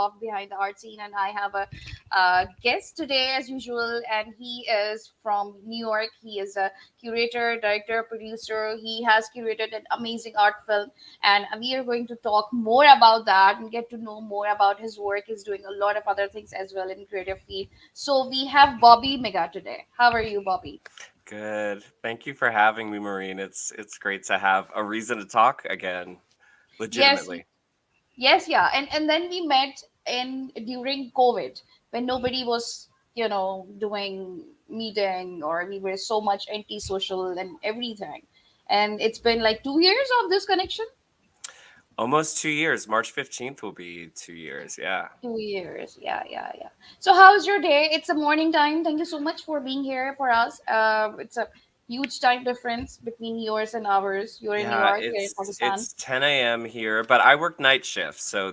of behind the art scene, and I have a guest today, as usual, and he is from New York. He is a curator, director, producer. He has curated an amazing art film, and we are going to talk more about that and get to know more about his work. He's doing a lot of other things as well in creative field. So we have Bobby Miga today. How are you, Bobby? Good. Thank you for having me, Mehreen. It's great to have a reason to talk again, Yes, legitimately. yes, yeah, and then we met in during COVID when nobody was, doing meeting, or we were so much antisocial and everything. And it's been like 2 years of this connection. Almost 2 years. March 15th will be 2 years. Yeah. 2 years, yeah, yeah, yeah. So how's your day? It's a morning time. Thank you so much for being here for us. It's a huge time difference between yours and ours. You're in New Yeah, York, we're in it's Pakistan. it's 10 a.m. here, but I work night shift, so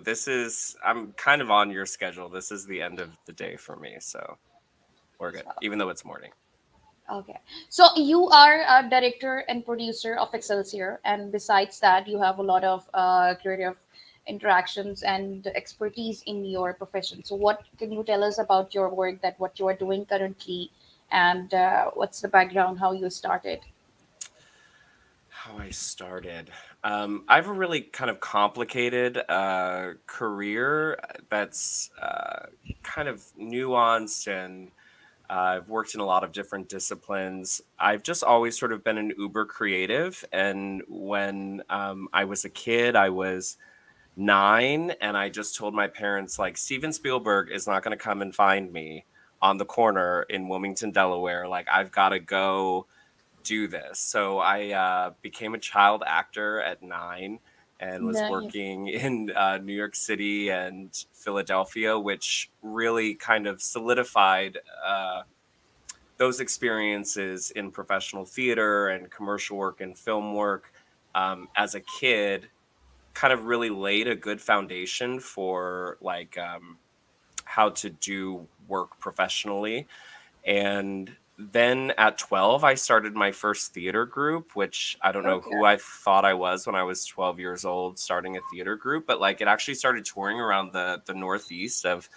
I'm kind of on your schedule. This is the end of the day for me, so we're good, even though it's morning. Okay. So you are a director and producer of Excelsior, and besides that, you have a lot of creative interactions and expertise in your profession. So, what can you tell us about your work, that what you are doing currently, and what's the background, how you started? How I started. I have a really kind of complicated career that's kind of nuanced, and I've worked in a lot of different disciplines. I've just always sort of been an uber creative. And when I was a kid, I was 9, and I just told my parents, like, Steven Spielberg is not going to come and find me on the corner in Wilmington, Delaware. Like, I've got to go do this. So I became a child actor at 9 and was Nice. working in New York City and Philadelphia, which really kind of solidified those experiences in professional theater and commercial work and film work as a kid. Kind of really laid a good foundation for like how to do work professionally. And then at 12, I started my first theater group, which I don't know Okay. who I thought I was when I was 12 years old starting a theater group, but like it actually started touring around the northeast of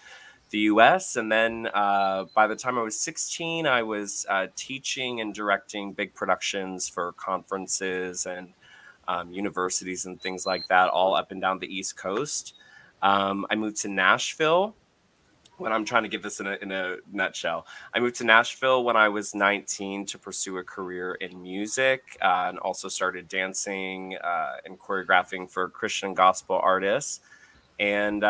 the US. And then by the time I was 16, I was teaching and directing big productions for conferences and universities and things like that, all up and down the East Coast. I moved to Nashville when I'm trying to give this in a nutshell. I moved to Nashville when I was 19 to pursue a career in music, and also started dancing and choreographing for Christian gospel artists, and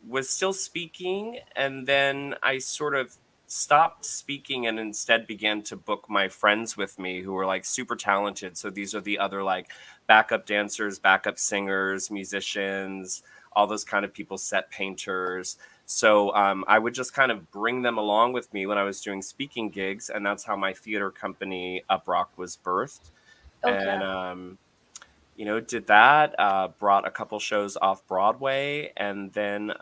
was still speaking. And then I sort of stopped speaking and instead began to book my friends with me who were like super talented. So these are the other like backup dancers, backup singers, musicians, all those kind of people, set painters. So I would just kind of bring them along with me when I was doing speaking gigs, and that's how my theater company Uprock was birthed. Okay. And did that, brought a couple shows off Broadway, and then,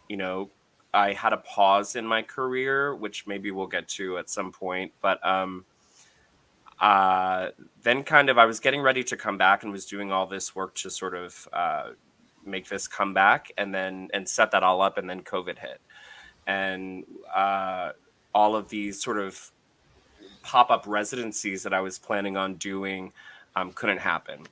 you know, I had a pause in my career, which maybe we'll get to at some point. But uh, then kind of I was getting ready to come back and was doing all this work to sort of make this comeback and set that all up, and then COVID hit, and uh, all of these sort of pop-up residencies that I was planning on doing couldn't happen,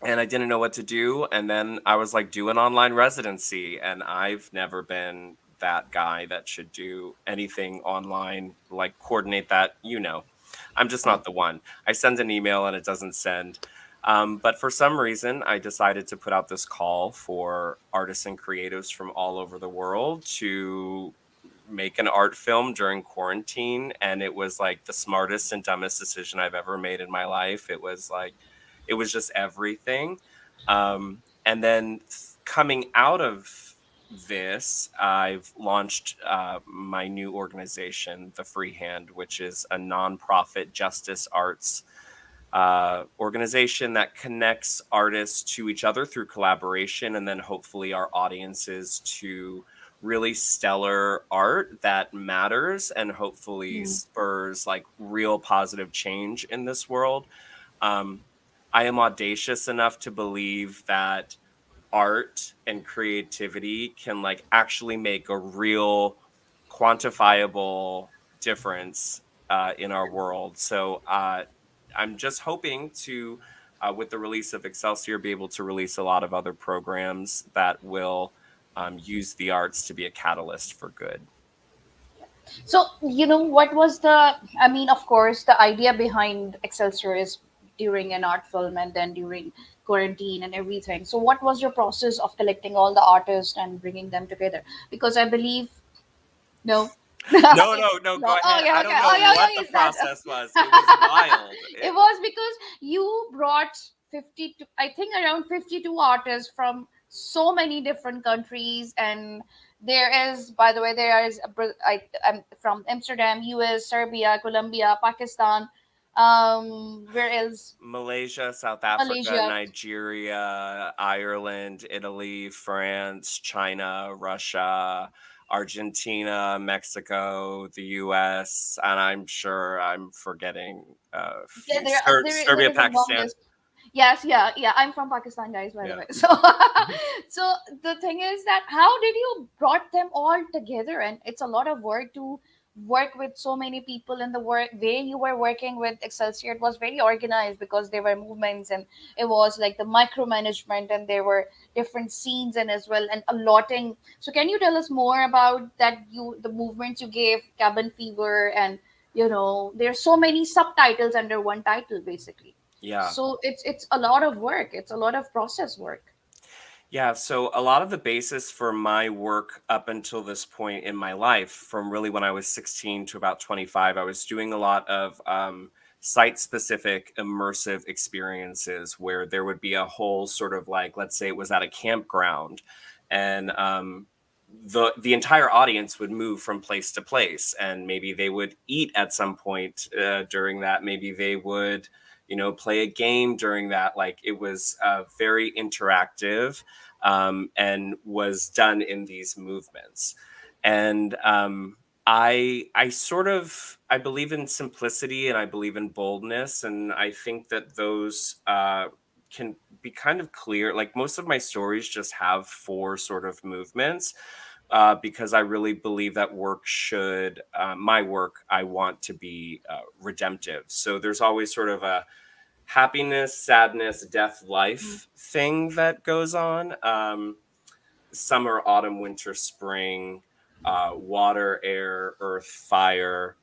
and I didn't know what to do. And then I was like, do an online residency. And I've never been that guy that should do anything online, like coordinate that, I'm just Okay. not the one. I send an email and it doesn't send. But for some reason, I decided to put out this call for artists and creatives from all over the world to make an art film during quarantine. And it was like the smartest and dumbest decision I've ever made in my life. It was just everything. And then coming out of this, I've launched my new organization, The Freehand, which is a nonprofit justice arts organization that connects artists to each other through collaboration, and then hopefully our audiences to really stellar art that matters and hopefully Hmm. spurs like real positive change in this world. um, I am audacious enough to believe that art and creativity can like actually make a real quantifiable difference in our world. So I'm just hoping to, with the release of Excelsior, be able to release a lot of other programs that will use the arts to be a catalyst for good. So, what was I mean, of course, the idea behind Excelsior is during an art film and then during quarantine and everything. So, what was your process of collecting all the artists and bringing them together? Because I believe, no. No, no, no, No. go Oh, ahead. yeah, I okay. don't know Oh, yeah, what yeah, the is that. process was. It was wild. It was because you brought 52, I think around 52 artists from so many different countries. And there is, by the way, there is I'm from Amsterdam, US, Serbia, Colombia, Pakistan, where else? Malaysia, South Africa, Malaysia. Nigeria, Ireland, Italy, France, China, Russia, Argentina, Mexico, the US, and I'm sure I'm forgetting a Yeah, few. there Serbia, is a long Pakistan. list. Yes, yeah, yeah. I'm from Pakistan, guys, by the Yeah. way. So, so the thing is that how did you brought them all together? And it's a lot of work to work with so many people in the work way you were working with Excelsior. It was very organized because there were movements and it was like the micromanagement and there were different scenes and as well and allotting. So, can you tell us more about that? The movements you gave, Cabin Fever, and there's so many subtitles under one title, basically. Yeah. So it's a lot of work. It's a lot of process work. Yeah, so a lot of the basis for my work up until this point in my life, from really when I was 16 to about 25, I was doing a lot of site specific immersive experiences where there would be a whole sort of like, let's say it was at a campground, and the entire audience would move from place to place, and maybe they would eat at some point during that. Maybe they would, play a game during that. Like it was very interactive and was done in these movements. And I sort of I believe in simplicity and I believe in boldness, and I think that those can be kind of clear. Like most of my stories just have four sort of movements because I really believe that my work, I want to be redemptive. So there's always sort of a happiness, sadness, death, Mhm. life thing that goes on. Summer, autumn, winter, spring, water, air, earth, fire.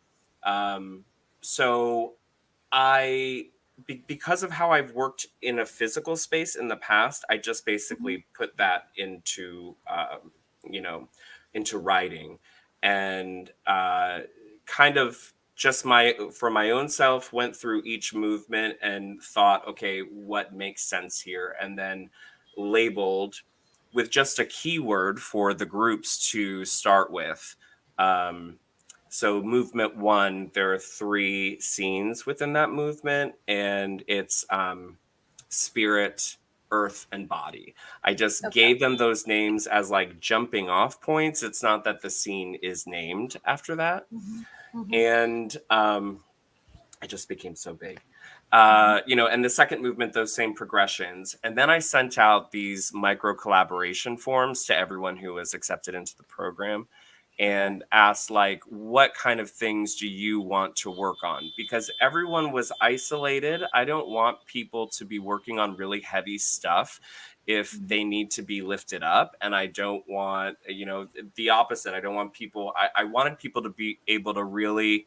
Um, so I, because of how I've worked in a physical space in the past, I just Mhm. basically put that you know, into writing, and kind of just for my own self went through each movement and thought, okay, what makes sense here, and then labeled with just a keyword for the groups to start with. Um, so movement one, there are three scenes within that movement, and it's spirit, earth, and body. I just Okay. gave them those names as like jumping off points. It's not that the scene is named after that. Mhm. Mhm. And I just became so big. Mhm. And the second movement, those same progressions. And then I sent out these micro collaboration forms to everyone who was accepted into the program Okay. and asked, like, what kind of things do you want to work on? Because everyone was isolated. I don't want people to be working on really heavy stuff if Mhm. they need to be lifted up. And I don't want, the opposite. I don't want people, I wanted people to be able to really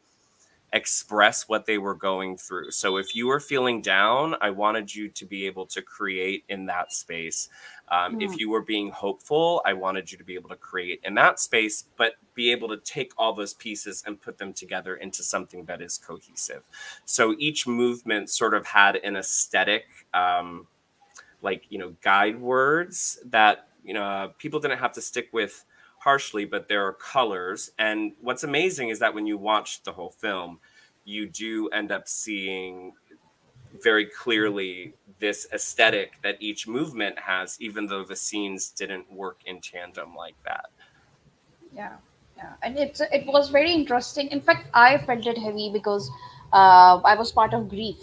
express what they were going through. So if you were feeling down, I wanted you to be able to create in that space. If Mhm. you were being hopeful, I wanted you to be able to create in that space, but be able to take all those pieces and put them together into something that is cohesive. So each movement sort of had an aesthetic, like, guide words that, people didn't have to stick with harshly, but there are colors. And what's amazing is that when you watch the whole film, you do end up seeing very clearly this aesthetic that each movement has, even though the scenes didn't work in tandem like that. Yeah. Yeah. And it was very interesting. In fact, I felt it heavy because I was part of grief.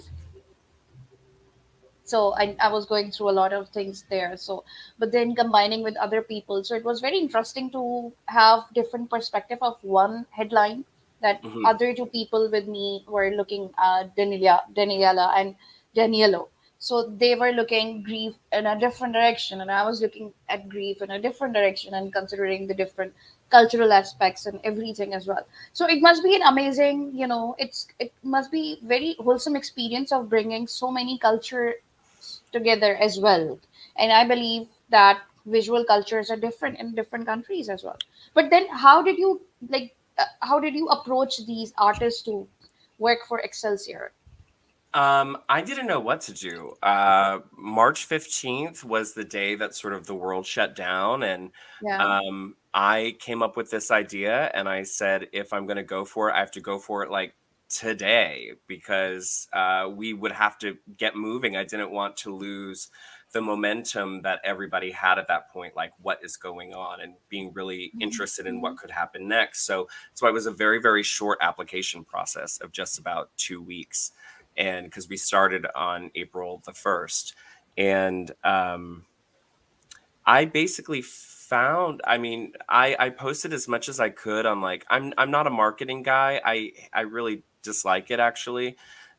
So I was going through a lot of things there. So but then combining with other people, so it was very interesting to have different perspective of one headline that Hmm. other two people with me were looking at Daniela and Danielo. So they were looking grief in a different direction, and I was looking at grief in a different direction, and considering the different cultural aspects and everything as well. So it must be an amazing, it must be very wholesome experience of bringing so many culture together as well. And I believe that visual cultures are different in different countries as well. But then, how did you approach these artists to work for Excelsior? I didn't know what to do. March 15th was the day that sort of the world shut down. And Yeah. I came up with this idea and I said, if I'm going to go for it, I have to go for it like today because we would have to get moving. I didn't want to lose the momentum that everybody had at that point, like what is going on and being really interested in what Mhm. could happen next. So it was a very, very short application process of just about 2 weeks, and because we started on April the 1st. And I basically found, I mean, I posted as much as I could on, like, I'm not a marketing guy. I really dislike it actually.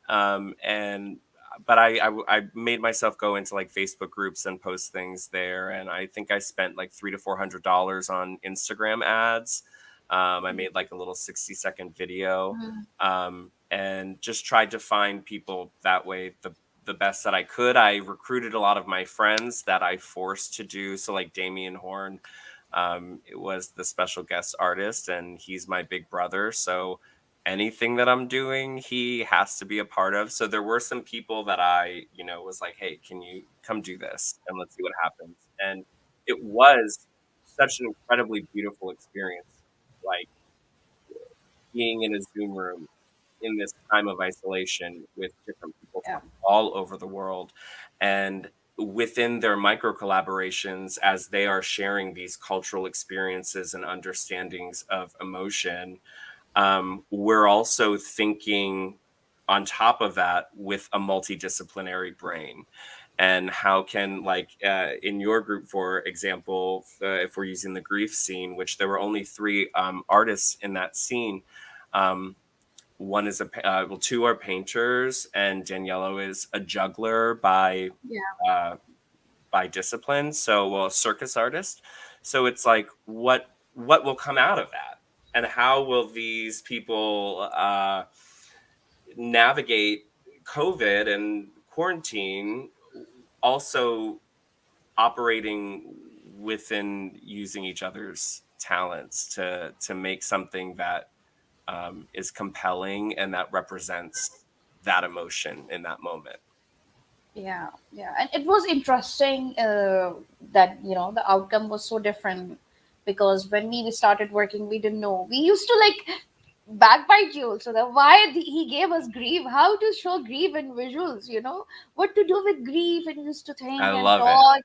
And but I made myself go into like Facebook groups and post things there, and I think I spent like $300 to $400 on Instagram ads. I made like a little 60-second video, Mhm. and just tried to find people that way the best that I could. I recruited a lot of my friends that I forced to do. So like Damian Horn, it was the special guest artist, and he's my big brother. So anything that I'm doing, he has to be a part of. So there were some people that I, was like, hey, can you come do this and let's see what happens. And it was such an incredibly beautiful experience, like being in a Zoom room in this time of isolation with different people Yeah. from all over the world. And within their micro collaborations, as they are sharing these cultural experiences and understandings of emotion, we're also thinking on top of that with a multidisciplinary brain. And how can, like, in your group, for example, if we're using the grief scene, which there were only three artists in that scene, um, one is well, two are painters, and Daniello is a juggler Yeah. uh, by discipline. So, well, a circus artist. So it's like, what will come out of that, and how will these people navigate COVID and quarantine, also operating within using each other's talents to make something that is compelling and that represents that emotion in that moment. Yeah, yeah, and it was interesting that the outcome was so different because when we started working, we didn't know. We used to like backbite you, so that why he gave us grief, how to show grief in visuals, what to do with grief, and used to I think and love it. talk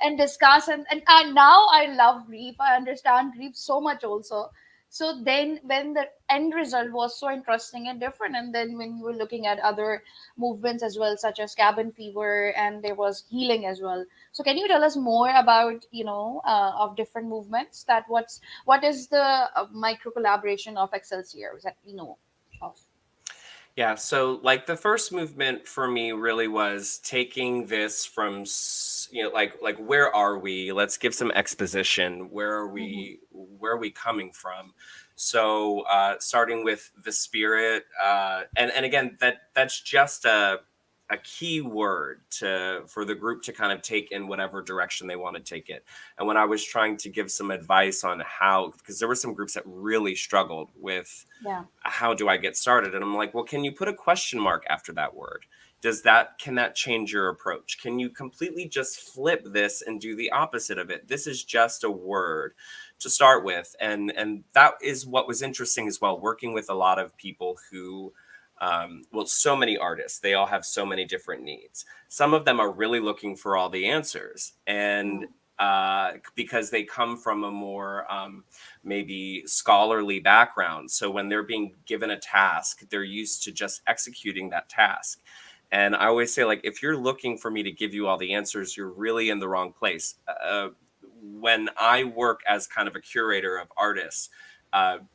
and discuss, and now I love grief. I understand grief so much also. So then when the end result was so interesting and different, and then when you were looking at other movements as well, such as cabin fever, and there was healing as well. So can you tell us more about of different movements, that what is the micro collaboration of Excelsior that we know of? Yeah, so like the first movement for me really was taking this from like where are we? Let's give some exposition. Hmm. Where are we coming from? So starting with the spirit, and again, that's just a key word to for the group to kind of take in whatever direction they want to take it. And when I was trying to give some advice on how, because there were some groups that really struggled with Yeah. how do I get started? And I'm like, well, can you put a question mark after that word? Can that change your approach? Can you completely just flip this and do the opposite of it? This is just a word to start with. And that is what was interesting as well, working with a lot of people who well, so many artists, they all have so many different needs. Some of them are really looking for all the answers. And because they come from a more maybe scholarly background. So when they're being given a task, they're used to just executing that task. And I always say, like, if you're looking for me to give you all the answers, you're really in the wrong place. When I work as kind of a curator of artists,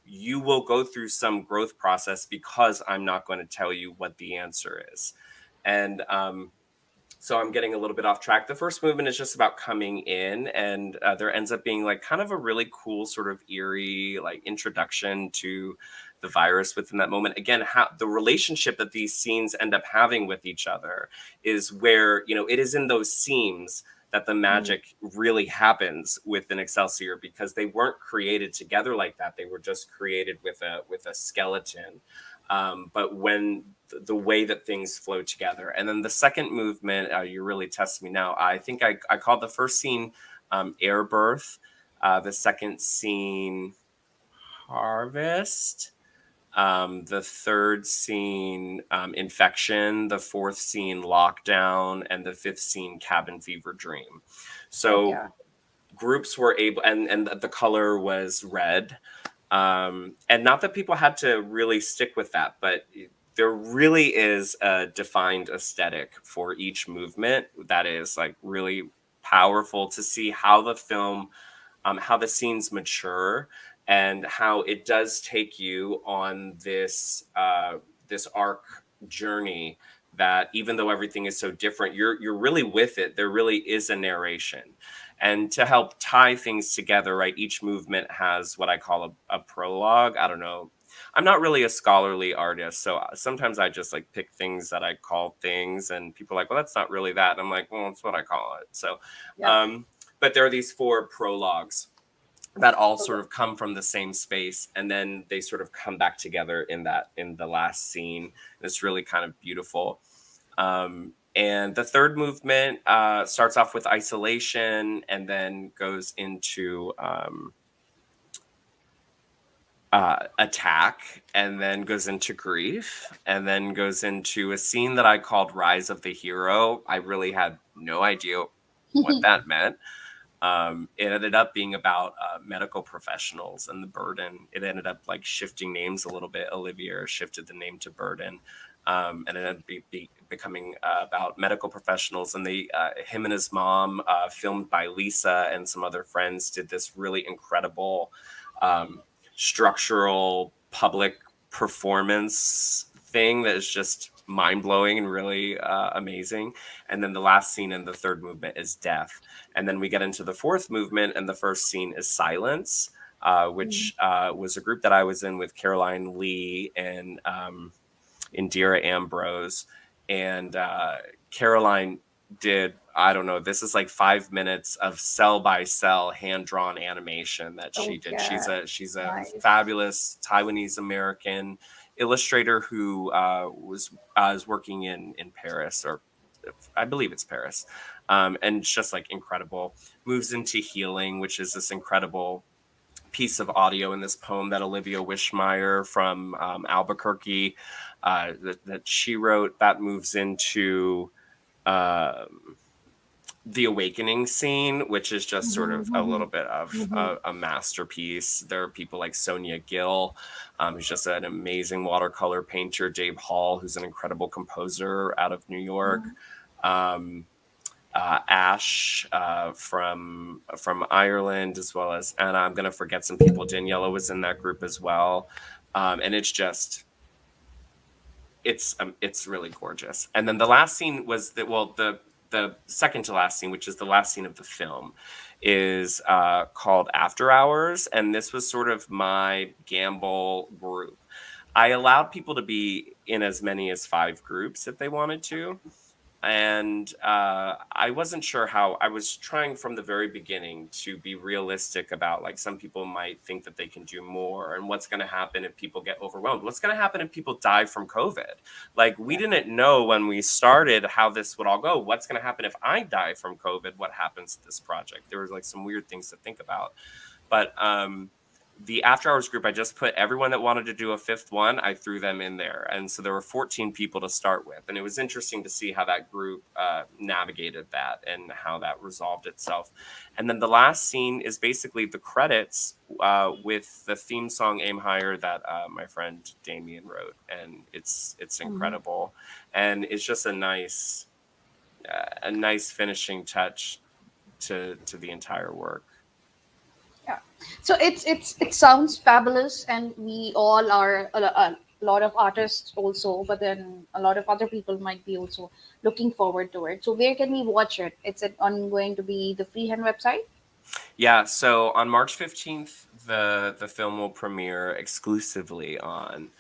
you will go through some growth process because I'm not going to tell you what the answer is. And so I'm getting a little bit off track. The first movement is just about coming in, and there ends up being like kind of a really cool sort of eerie like introduction to the virus within that moment. Again, how the relationship that these scenes end up having with each other is where, you know, it is in those seams that the Mm. magic really happens within Excelsior, because they weren't created together like that. They were just created with a skeleton. But when the way that things flow together. And then the second movement, you really test me now. I think I called the first scene Air Birth, the second scene Harvest, the third scene Infection, the fourth scene Lockdown, and the fifth scene Cabin Fever Dream. So Okay. groups were able, and the color was red. And not that people had to really stick with that, but there really is a defined aesthetic for each movement that is like really powerful to see how the film, how the scenes mature, and how it does take you on this arc journey, that even though everything is so different, you're really with it. There really is a narration. And to help tie things together, right, each movement has what I call a prologue. I don't know, I'm not really a scholarly artist, so sometimes I just like pick things that I call things, and people are like, well, that's not really that, and I'm like, well, that's what I call it. So Yeah. um but there are these four prologues that all Okay. sort of come from the same space, and then they sort of come back together in the last scene. It's really kind of beautiful. And the third movement starts off with isolation, and then goes into attack, and then goes into grief, and then goes into a scene that I called Rise of the Hero. I really had no idea what that meant. It ended up being about medical professionals and the burden. It ended up like shifting names a little bit. Olivia shifted the name to Burden, and it ended up becoming about medical professionals. And him and his mom, filmed by Lisa and some other friends, did this really incredible um, structural public performance thing that is just mind blowing and really amazing. And then the last scene in the third movement is death. And then we get into the fourth movement, and the first scene is Silence, Mm. which was a group that I was in with Caroline Lee and Indira Ambrose. And Caroline did, I don't know, this is like 5 minutes of cell by cell hand drawn animation that she did. Okay. She's a Nice. fabulous Taiwanese American illustrator who is working in Paris, or I believe it's Paris, and it's just like incredible. Moves into healing, which is this incredible piece of audio in this poem that Olivia Wishmeyer from Albuquerque, that she wrote, that moves into the awakening scene, which is just sort of a little Mhm, bit of mhm, a masterpiece. There are people like Sonia Gill, who's just an amazing watercolor painter, Dave Hall, who's an incredible composer out of New York, mhm, um, Ash from Ireland, as well as Anna. I'm gonna forget some people. Daniela was in that group as well, and it's just it's really gorgeous. And then the last scene was the second to last scene, which is the last scene of the film, is called After Hours, and this was sort of my gamble group. I allowed people to be in as many as 5 groups if they wanted to, and I wasn't sure how. I was trying from the very beginning to be realistic about, like, some people might think that they can do more, and what's going to happen if people get overwhelmed, what's going to happen if people die from COVID. Like, we yeah. didn't know when we started how this would all go. What's going to happen if I die from COVID? What happens to this project? There was like some weird things to think about. But the after hours group, I just put everyone that wanted to do a fifth one, I threw them in there. And so there were 14 people to start with. And it was interesting to see how that group navigated that and how that resolved itself. And then the last scene is basically the credits with the theme song Aim Higher that my friend Damien wrote. And it's Mhm. incredible. And it's just a nice finishing touch to the entire work. Yeah. So it sounds fabulous, and we all are a lot of artists also, but then a lot of other people might be also looking forward to it. So where can we watch it? It's on going to be the Freehand website. Yeah, so on March 15th, the film will premiere exclusively on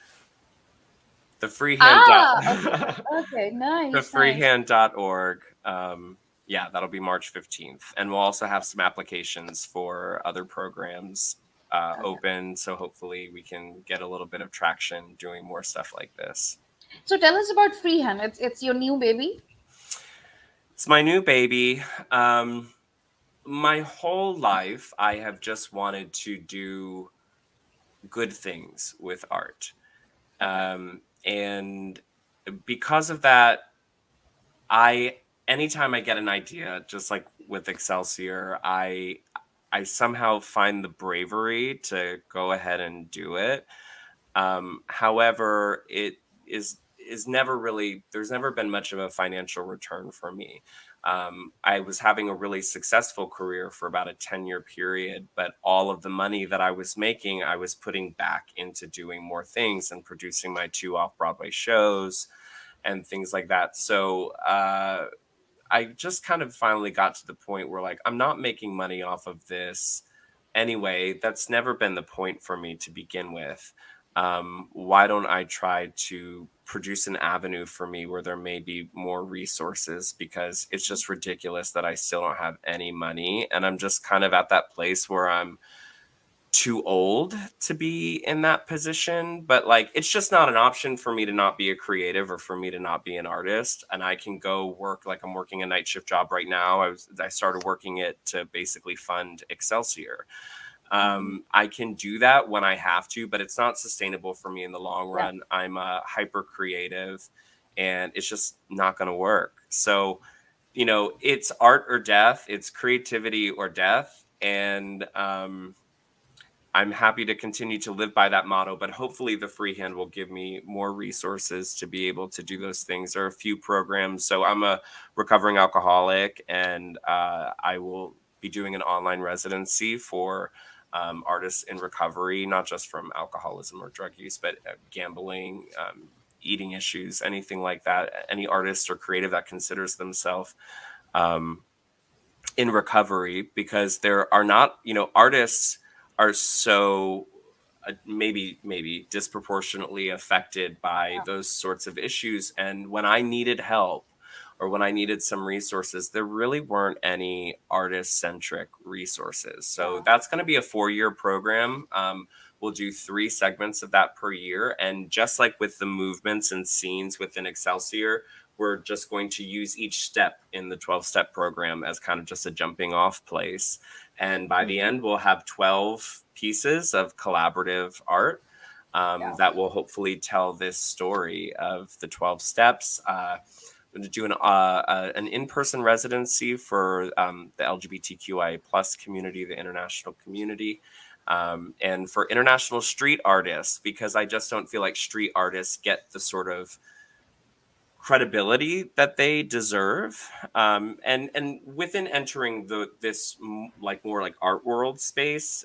the freehand dot Ah, okay, okay, the nice, nice. freehand.org. Yeah, that'll be March 15th. And we'll also have some applications for other programs Okay. open, so hopefully we can get a little bit of traction doing more stuff like this. So tell us about Freehand. It's your new baby. It's my new baby. My whole life I have just wanted to do good things with art. Okay. And because of that, I anytime I get an idea, just like with Excelsior, I somehow find the bravery to go ahead and do it. However, it is never really there's never been much of a financial return for me. I was having a really successful career for about a 10-year period, but all of the money that I was making, I was putting back into doing more things and producing my two off Broadway shows and things like that. So I just kind of finally got to the point where like I'm not making money off of this anyway. That's never been the point for me to begin with. Why don't I try to produce an avenue for me where there may be more resources, because it's just ridiculous that I still don't have any money and I'm just kind of at that place where I'm too old to be in that position, but like it's just not an option for me to not be a creative or for me to not be an artist. And I can go work, like I'm working a night shift job right now. I started working it to basically fund Excelsior. Mhm. I can do that when I have to, but it's not sustainable for me in the long Yeah. run. I'm a hyper creative and it's just not going to work. So, it's art or death, it's creativity or death. And I'm happy to continue to live by that motto, but hopefully the freehand will give me more resources to be able to do those things. There are a few programs. So I'm a recovering alcoholic, and I will be doing an online residency for artists in recovery, not just from alcoholism or drug use, but gambling, eating issues, anything like that. Any artist or creative that considers themselves um, in recovery, because there are not, artists are so maybe disproportionately affected by those sorts of issues. And when I needed help or when I needed some resources, there really weren't any artist centric resources. So Yeah. that's going to be a 4-year program. We'll do 3 segments of that per year. And just like with the movements and scenes within Excelsior, we're just going to use each step in the 12-step program as kind of just a jumping off place. And by the Mhm. end, we'll have 12 pieces of collaborative art Yeah. that will hopefully tell this story of the 12 steps. I'm going to do an in-person residency for the LGBTQIA plus community, the international community, and for international street artists, because I just don't feel like street artists get the sort of credibility that they deserve. And within entering this like more like art world space,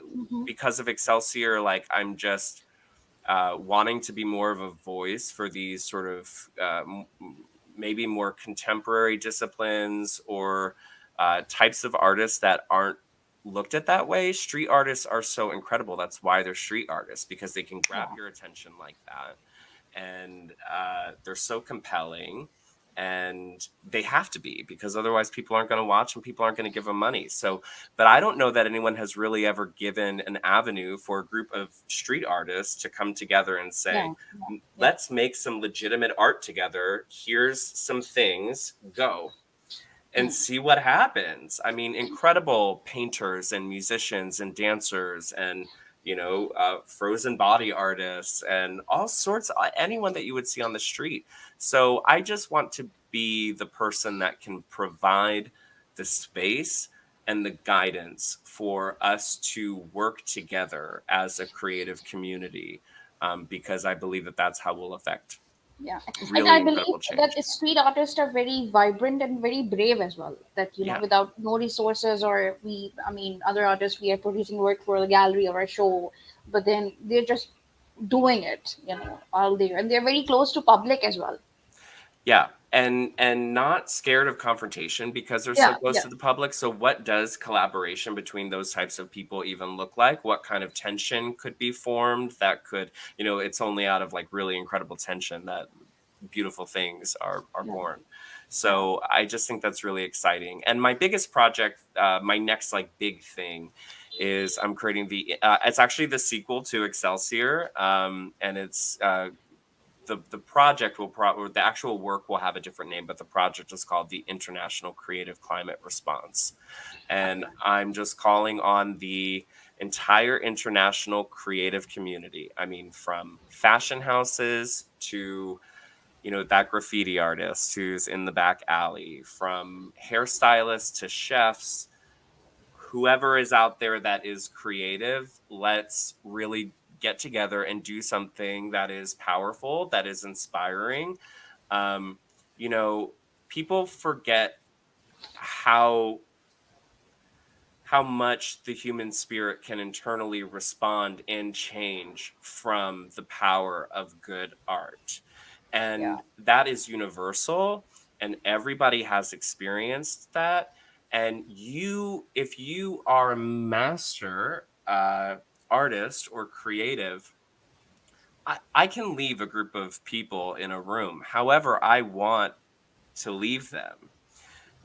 Mhm. because of Excelsior, like I'm just wanting to be more of a voice for these sort of maybe more contemporary disciplines or types of artists that aren't looked at that way. Street artists are so incredible. That's why they're street artists, because they can grab Yeah. your attention like that. And they're so compelling, and they have to be, because otherwise people aren't going to watch and people aren't going to give them money. So, but I don't know that anyone has really ever given an avenue for a group of street artists to come together and say, Yeah. Yeah. Yeah. let's make some legitimate art together. Here's some things, go and Mm. see what happens. I mean, incredible painters and musicians and dancers and frozen body artists and all sorts, anyone that you would see on the street. So I just want to be the person that can provide the space and the guidance for us to work together as a creative community, because I believe that that's how we'll affect Yeah, and really I believe incredible change. that the street artists are very vibrant and very brave as well. That Yeah. without no resources, or I mean, other artists, we are producing work for a gallery or a show, but then they're just doing it, all there, and they're very close to public as well. Yeah, and not scared of confrontation because they're so Yeah, close yeah, to the public. So what does collaboration between those types of people even look like? What kind of tension could be formed that could, it's only out of like really incredible tension that beautiful things are yeah, born. yeah. So I just think that's really exciting. And my biggest project, my next like big thing is I'm creating it's actually the sequel to Excelsior. And it's the project or the actual work will have a different name, but the project is called the International Creative Climate Response. And Okay. I'm just calling on the entire international creative community. I mean, from fashion houses to, that graffiti artist who's in the back alley, from hairstylists to chefs, whoever is out there that is creative, let's really get together and do something that is powerful, that is inspiring. Um, you know, People forget how much the human spirit can internally respond and change from the power of good art. Yeah. And that is universal, and everybody has experienced that. And if you are a master artist or creative, I can leave a group of people in a room however I want to leave them.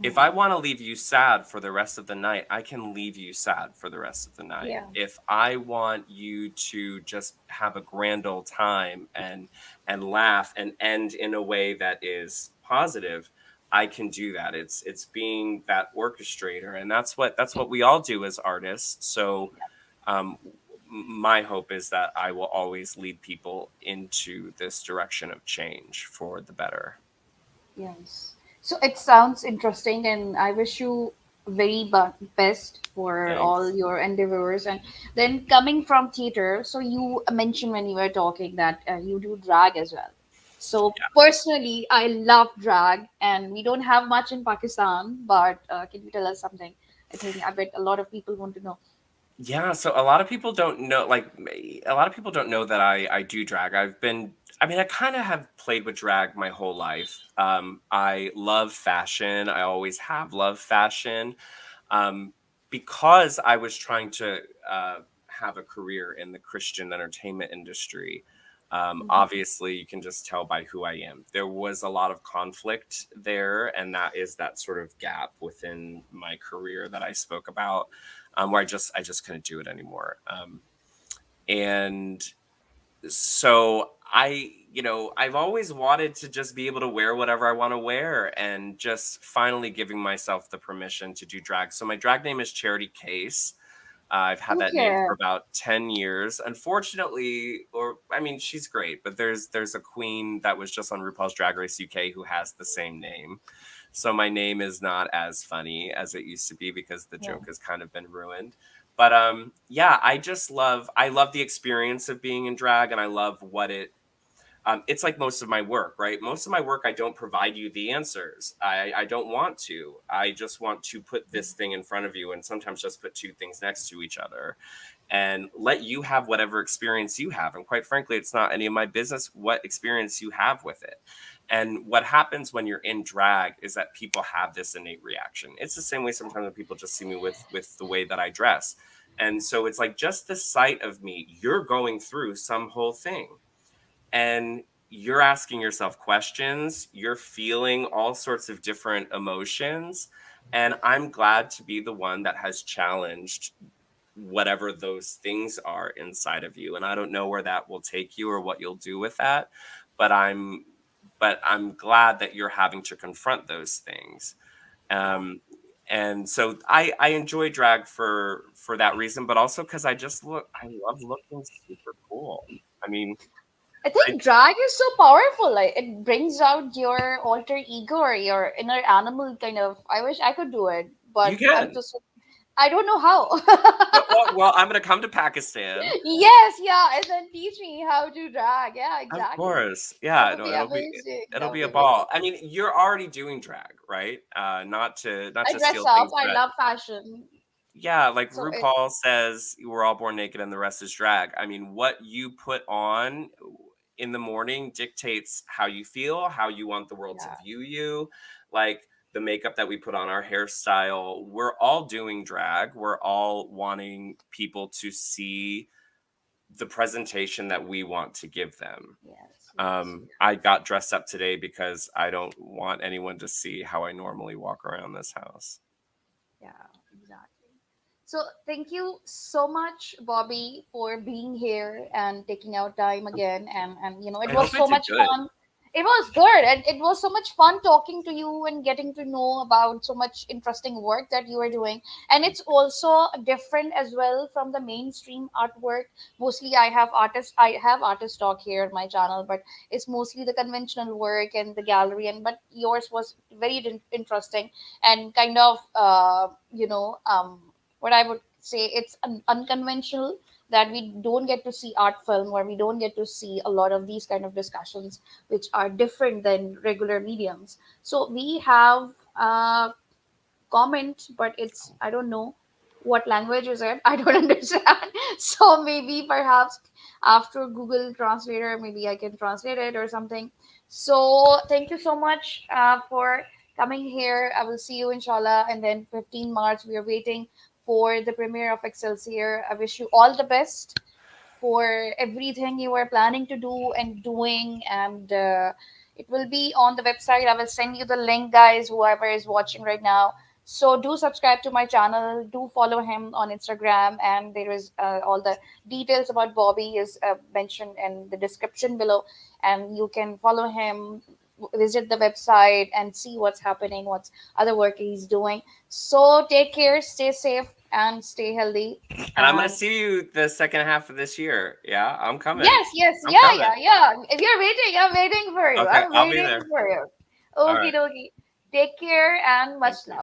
If I Mhm. want to leave you sad for the rest of the night, I can leave you sad for the rest of the night. Yeah. If I want you to just have a grand old time and laugh and end in a way that is positive, I can do that. It's being that orchestrator, and that's what we all do as artists. So um, my hope is that I will always lead people into this direction of change for the better. Yes. So it sounds interesting, and I wish you very best for all Thanks. your endeavors. And then coming from theater, so you mentioned when you were talking that you do drag as well. So personally, I love drag, and we don't have much in Pakistan. But can you tell us something? I bet a lot of people want to know. Yeah, so a lot of people don't know, a lot of people don't know that I do drag. I mean, I kind of have played with drag my whole life. I love fashion. I always have loved fashion. Um, because I was trying to have a career in the Christian entertainment industry. Mhm. Obviously, you can just tell by who I am. There was a lot of conflict there, and that is that sort of gap within my career that I spoke about, where I just couldn't do it anymore. And so I've always wanted to just be able to wear whatever I want to wear, and just finally giving myself the permission to do drag. So my drag name is Charity Case. I've had that name Okay. for about 10 years. Unfortunately, or I mean, she's great, but there's a queen that was just on RuPaul's Drag Race UK who has the same name. So my name is not as funny as it used to be because the Yeah. joke has kind of been ruined. But yeah, I love the experience of being in drag, and I love what it's like most of my work, right? Most of my work, I don't provide you the answers. I don't want to. I just want to put this thing in front of you, and sometimes just put two things next to each other and let you have whatever experience you have. And quite frankly, it's not any of my business what experience you have with it. And what happens when you're in drag is that people have this innate reaction. It's the same way sometimes when people just see me with the way that I dress. And so it's like just the sight of me, you're going through some whole thing, and you're asking yourself questions, you're feeling all sorts of different emotions. And I'm glad to be the one that has challenged whatever those things are inside of you. And I don't know where that will take you or what you'll do with that, but I'm glad that you're having to confront those things. Yeah. Um, And so I enjoy drag for that reason, but also because I love looking super cool. I mean, I I think drag is so powerful. Like it brings out your alter ego or your inner animal kind of. I wish I could do it, you but I'm can. just I don't know how. Well, I'm gonna come to Pakistan. Yes, yeah, and then teach me how to drag. Yeah, Of exactly. course. That Yeah, would no, be amazing. it'll That would be be a amazing. ball. I mean, you're already doing drag, right? Not I to dress steal up. things, I but love fashion. yeah, like So it, RuPaul says, we're all born naked and the rest is drag. I mean, what you put on in the morning dictates how you feel, how you want the world to yeah, view you. Like the makeup that we put on, our hairstyle, we're all doing drag. We're all wanting people to see the presentation that we want to give them. yes, yes, I got dressed up today because I don't want anyone to see how I normally walk around this house. yeah, exactly. So thank you so much, Bobby, for being here and taking out time again. And it I was hope I so did much good. fun. It was good, and it was so much fun talking to you and getting to know about so much interesting work that you are doing. And it's also different as well from the mainstream artwork. Mostly, I have artist talk here on my channel, but it's mostly the conventional work and the gallery. And but yours was very interesting and kind of what I would say it's unconventional that we don't get to see art film or we don't get to see a lot of these kind of discussions which are different than regular mediums. So we have comment, but it's I don't know what language is it. I don't understand. So maybe perhaps after Google Translator, maybe I can translate it or something. So thank you so much for coming here. I will see you inshallah, and then 15 March we are waiting for the premiere of Excelsior. I wish you all the best for everything you are planning to do and doing and it will be on the website. I will send you the link, guys, whoever is watching right now. So do subscribe to my channel, do follow him on Instagram, and there is all the details about Bobby is mentioned in the description below, and you can follow him, visit the website and see what's happening, what's other work he's doing. So take care, stay safe and stay healthy. And I'm gonna And see you the second half of this year. Yeah, I'm coming. yes, yes, I'm yeah, coming. yeah, yeah. If you're waiting, I'm waiting for you. Okay, I'm I'll be waiting there. for you. All Okie right. dokie. Take care and much Thank you. love.